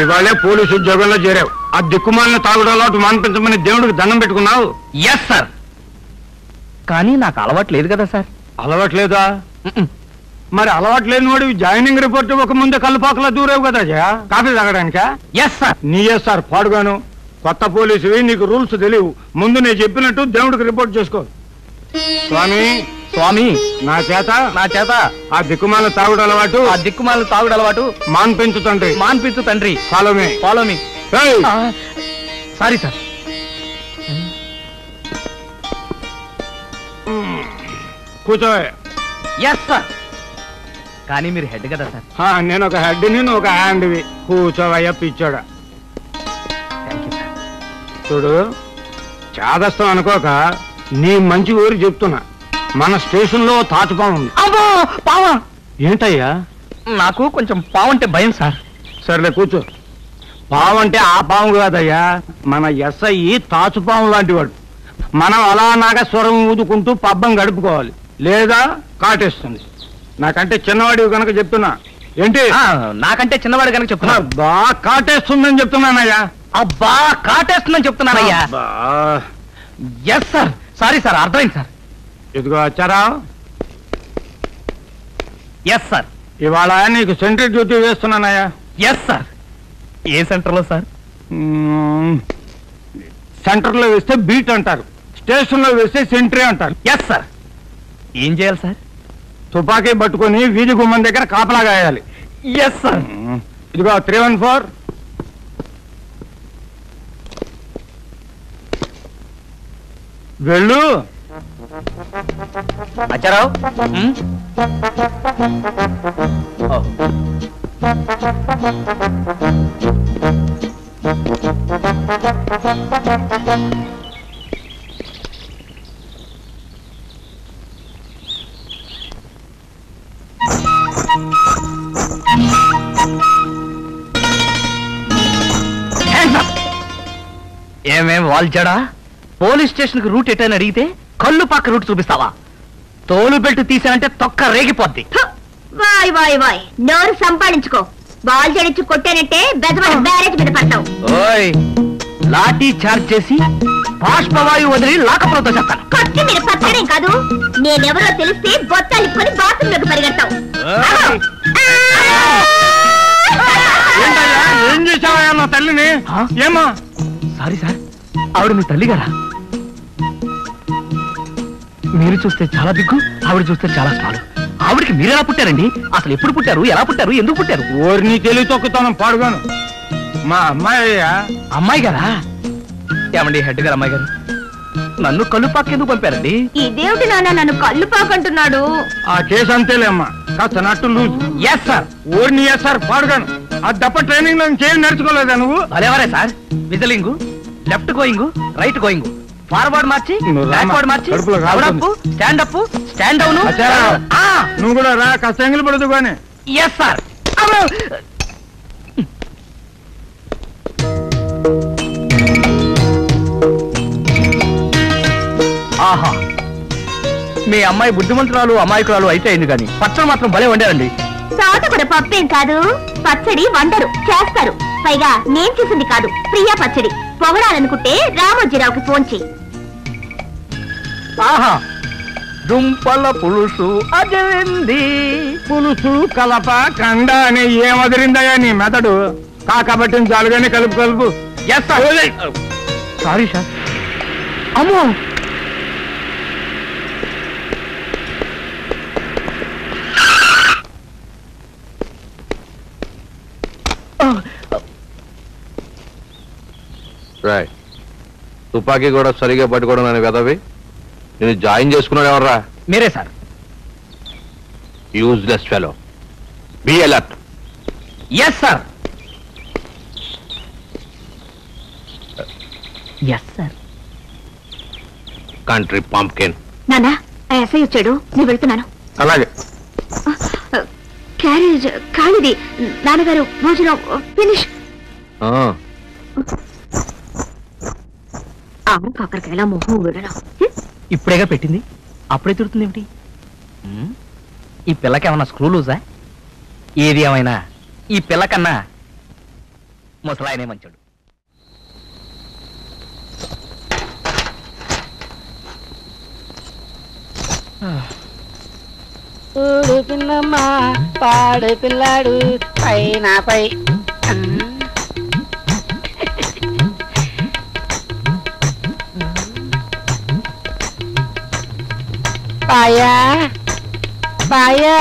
ఇవాళే పోలీసు ఉద్యోగంలో చేరావు. ఆ దిక్కుమాలిన తాగుడు అలవాటు మాన్పించమని దేవుడికి దండం పెట్టుకున్నావు. Yes sir. కానీ నాకు అలవాటు లేదు కదా సార్. అలవాట్లేదా? మరి అలవాటు లేని వాడు జాయినింగ్ రిపోర్ట్ ఒక ముందే కల్లుపాకలా దూరేవు కదా కాఫీ తాగడానికా? Yes sir. నీ ఎస్ సార్ పాడుగాను. కొత్త పోలీసువి, నీకు రూల్స్ తెలియవు. ముందు నేను చెప్పినట్టు దేవుడికి రిపోర్ట్ చేసుకో. స్వామి స్వామి నా చేత ఆ దిక్కుమాల తాగుడు అలవాటు మాన్పించు తండ్రి. Follow me. Sorry sir. కూర్చో. Yes sir. కానీ మీరు హెడ్ కదా సార్. నేను ఒక హెడ్ని, నువ్వు ఒక హ్యాండ్వి. కూర్చోవయ్యా పిచ్చోడా. చూడు, చాదస్తం అనుకోక నీ మంచి ఊరు చెప్తున్నా. మన స్టేషన్ లో తాచుపాము ఉంది. పావా? ఏంటయ్యా? నాకు కొంచెం పావు అంటే భయం సార్. సర్లే కూర్చో. పావు అంటే ఆ పాము కాదయ్యా, మన ఎస్ఐ తాచుపాము లాంటి వాడు. మనం అలా నాగస్వరం ఊదుకుంటూ పబ్బం గడుపుకోవాలి, లేదా కాటేస్తుంది. నాకంటే చిన్నవాడివి కనుక చెప్తున్నా. ఏంటి? నాకంటే చిన్నవాడు కనుక చెప్తున్నా. బాగా కాటేస్తుందని చెప్తున్నానయ్యా. అబ్బా, కాటేస్తుందని చెప్తున్నానయ్యా. Yes sir. సారీ సార్, అర్థమైంది సార్. ఇదిగో వచ్చారా? Yes sir. ఇవాళ నీకు సెంట్రీ డ్యూటీ వేస్తున్నానయ్యా. Yes sir. ఏ సెంటర్లో సార్? సెంటర్లో వేస్తే బీట్ అంటారు, స్టేషన్లో వేస్తే సెంట్రీ అంటారు. Yes sir. ఏం చేయాలి సార్? తుపాకీ పట్టుకొని వీధి గుమ్మం దగ్గర కాపలా గాయాలి. Yes sir. ఇదిగో 314. వెళ్ళు. అచ్చారావు. ఏమేం వాల్చాడా? పోలీస్ స్టేషన్ కి రూట్ ఎటని అడిగితే కళ్ళు పక్క రూట్ చూపిస్తావా? తోలు బెల్ట్ తీసానంటే తొక్క రేగిపోద్ది. వాయ్ వాయ్ వాయ్, నోరు సంపాదించుకో. బాల్ జడిచి కొట్టానంటే బెజవాడ బ్యారేజ్ మీద పడతావు. ఓయ్, లాఠీ చార్జ్ చేసి బాష్పవాయు వదిలి లాకప్రోతో చేస్తాను. కొట్టి మీరు పచ్చడేం కాదు, నేనెవరో తెలిస్తే బొత్తాలిప్పుకొని బాత్రూంలోకి పరిగెడతావు. ఏం చేసావా నా తల్లిని? ఏమా? సారీ సార్, ఆవిడ మీ తల్లి గారా? మీరు చూస్తే చాలా దిగ్గు, ఆవిడ చూస్తే చాలా స్మాలు. ఆవిడికి మీరెలా పుట్టారండి? అసలు ఎప్పుడు పుట్టారు, ఎలా పుట్టారు, ఎందుకు పుట్టారు? ఓరిని తెలివి తొక్కుతాను పాడుగాను. మా అమ్మాయి. అమ్మాయి గారా? ఏమండి హెడ్ గారు, అమ్మాయి గారు నన్ను కళ్ళుపాకు ఎందుకు పంపారండి? ఇదేమిటి నాన్న నన్ను కళ్ళుపాకు అంటున్నాడు? ఆ కేసు అంతేలేమ్మా, కాస్త నట్టు లూజ్. Yes sir. ఓరిని ఎస్ సార్ పాడుగాను. ఆ దప్ప ట్రైనింగ్ లో ఇంకేం నేర్చుకోలేదా నువ్వు? అదేవరే సార్, విజలింగు, left going, right going, forward march, backward march, stand up, stand down. నువ్వు కూడా రా, కాస్త ఎంగిలి పడదు కానీ. Yes sir. ఆహా, మీ అమ్మాయి బుద్ధిమంతురాలు అమాయకురాలు అయితే అయింది, కానీ పచ్చడి మాత్రం భలే వండారండి. తోట కూడా పప్పేం కాదు, పచ్చడి వండరు, చేస్తారు. పైగా నేను చేసింది కాదు, ప్రియా పచ్చడి. పొగడాలనుకుంటే రామోజీరావుకి ఫోన్ చెయ్యి. ఆహా, దుంపల పులుసు అదిరింది. పులుసు కలప కండ అని ఏమదిరిందయ్యా నీ మెదడు? కాకబట్టి చాలుగానే కలుపు కలుపు. Yes sir. Sorry sir. అమ్మో, తుపాకీ కూడా సరిగా పట్టుకోవడం అనే కదవి. నేను జాయిన్ చేసుకున్నాడు ఎవర్రా? మీరే sir. Useless fellow. Be alert. Yes sir. Yes sir. Country pumpkin. నానా, ఆ ఎస్ఐ వచ్చాడు, నేను వెళ్తున్నాను. అలాగే. క్యారేజ్ ఖాళీది. నాన్నగారు భోజనం ఫినిష్. కాకరకాయలా మొహం విడడం. ఇప్పుడేగా పెట్టింది, అప్పుడే తిడుతుంది ఏమిటి? ఈ పిల్లకి ఏమన్నా స్క్రూ లూజా? ఏది ఏమైనా ఈ పిల్లకన్నా ముసలాయనే మంచోడు. ఊడు పిన్నమ్మ పాడు పిల్లాడు పైన పై పాయా పాయా